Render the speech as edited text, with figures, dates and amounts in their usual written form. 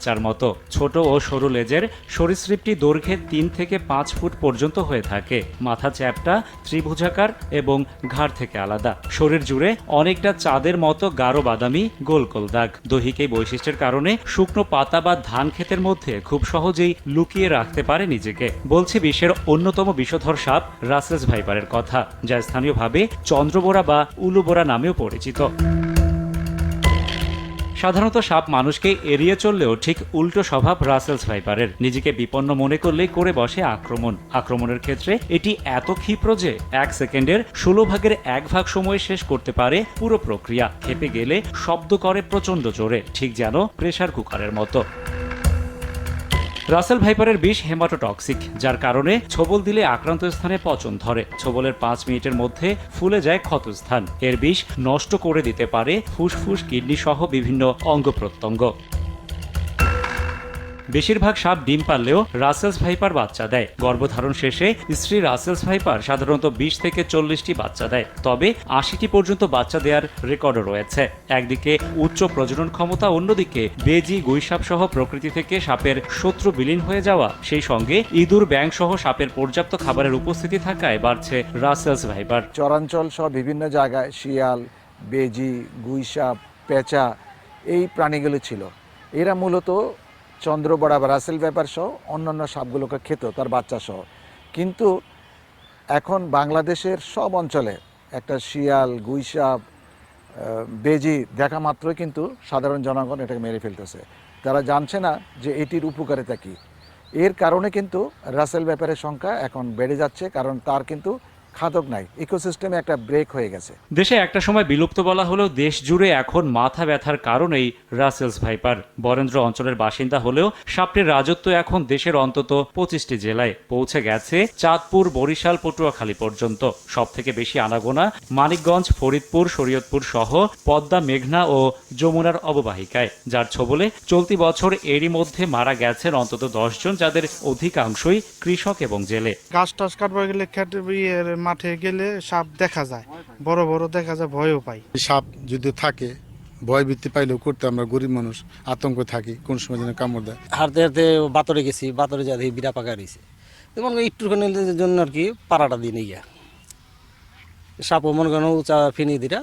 যার মতো ছোট ও সরু লেজের সরীসৃপটি দৈর্ঘ্যে ৩ থেকে ৫ ফুট পর্যন্ত হয়ে থাকে। মাথা চ্যাপ্টা, ত্রিভুজাকার এবং ঘাড় থেকে আলাদা। শরীর জুড়ে অনেকটা চাঁদের মতো গাঢ় বাদামি গোল গোল দাগ। দৈহিক এই বৈশিষ্ট্যের কারণে শুকনো পাতা বা ধান ক্ষেতের মধ্যে খুব সহজেই লুকিয়ে রাখতে পারে নিজেকে। বলছি বিশ্বের অন্যতম বিষধর সাপ রাসেলস ভাইপারের কথা, যা স্থানীয়ভাবে চন্দ্রবোরা বা উলুবোরা নামেও পরিচিত। সাধারণত সাপ মানুষকে এড়িয়ে চললেও ঠিক উল্টো স্বভাব রাসেলস ভাইপারের। নিজেকে বিপন্ন মনে করলেই করে বসে আক্রমণের ক্ষেত্রে এটি এত ক্ষিপ্র যে ১ সেকেন্ডের ১/১ সময় শেষ করতে পারে পুরো প্রক্রিয়া। খেপে গেলে শব্দ করে প্রচণ্ড জোরে, ঠিক যেন প্রেসার কুকারের মতো। রাসেল ভাইপারের বিষ হেমাটোটক্সিক, যার কারণে ছোবল দিলে আক্রান্ত স্থানে পচন ধরে। ছোবলের ৫ মিনিটের মধ্যে ফুলে যায় ক্ষতস্থান। এর বিষ নষ্ট করে দিতে পারে ফুসফুস, কিডনি সহ বিভিন্ন অঙ্গ প্রত্যঙ্গ। বেশিরভাগ সাপ ডিম পারলেও রাসেলস ভাইপার বাচ্চা দেয়। গর্ভধারণ শেষে স্ত্রী রাসেলস ভাইপার সাধারণত ২০ থেকে ৪০টি বাচ্চা দেয়, তবে ৮০টি পর্যন্ত বাচ্চা দেওয়ার রেকর্ডও রয়েছে। একদিকে উচ্চ প্রজনন ক্ষমতা, অন্যদিকে বেজি, গুইসাপ সহ প্রকৃতি থেকে সাপের শত্রু বিলীন হয়ে যাওয়া, সেই সঙ্গে ইঁদুর, ব্যাঙ সহ সাপের পর্যাপ্ত খাবারের উপস্থিতি থাকায় বাড়ছে রাসেলস ভাইপার। চরাঞ্চল সহ বিভিন্ন জায়গায় শিয়াল, বেজি, গুইসাপ, পেঁচা এই প্রাণীগুলো ছিল। এরা মূলত চন্দ্রবড়া বা রাসেল ভাইপার সহ অন্যান্য সাপগুলোকে খেত, তার বাচ্চা সহ। কিন্তু এখন বাংলাদেশের সব অঞ্চলে একটা শিয়াল, গুইসাপ, বেজি দেখা মাত্রই কিন্তু সাধারণ জনগণ এটাকে মেরে ফেলতেছে। তারা জানছে না যে এটির উপকারিতা কী। এর কারণে কিন্তু রাসেল ভাইপারের সংখ্যা এখন বেড়ে যাচ্ছে, কারণ তার কিন্তু খাদক নাই, ইকোসিস্টেমে একটা ব্রেক হয়ে গেছে। দেশে একটা সময় বিলুপ্ত বলা হলেও দেশ জুড়ে এখন মাথা ব্যথার কারণেই রাসেলস ভাইপার। বরেন্দ্র অঞ্চলের বাসিন্দা হলেও সাপটির রাজত্ব এখন দেশের অন্তত ২৫টি জেলায় পৌঁছে গেছে, চাঁদপুর, বরিশাল, পটুয়াখালী পর্যন্ত। সব থেকে বেশি আনাগোনা মানিকগঞ্জ, ফরিদপুর, শরীয়তপুর সহ পদ্মা, মেঘনা ও যমুনার অববাহিকায়, যার ছোবলে চলতি বছর এরই মধ্যে মারা গেছেন অন্তত ১০ জন, যাদের অধিকাংশই কৃষক এবং জেলে। গাছ টাছ কাটবার গেলে মাঠে গেলে সাপ দেখা যায়, বড় বড় দেখা যায়, ভয়ও পাই। সাপ যদি থাকে, ভয় বৃত্তি পাইলেও করতে আমরা গরিব মানুষ আতঙ্ক থাকি, কোন সময় যেন কামড় দেয়। হাঁটতে হাঁটতে বাতরে গেছি, বাতরে যা দেখি বিড়া পাকা রয়েছে, মনে করি একটুখানি জন্য আর কি পাড়াটা দিয়ে নিয়ে গিয়া সাপও মনে করেন উঁচা ফিনি দিটা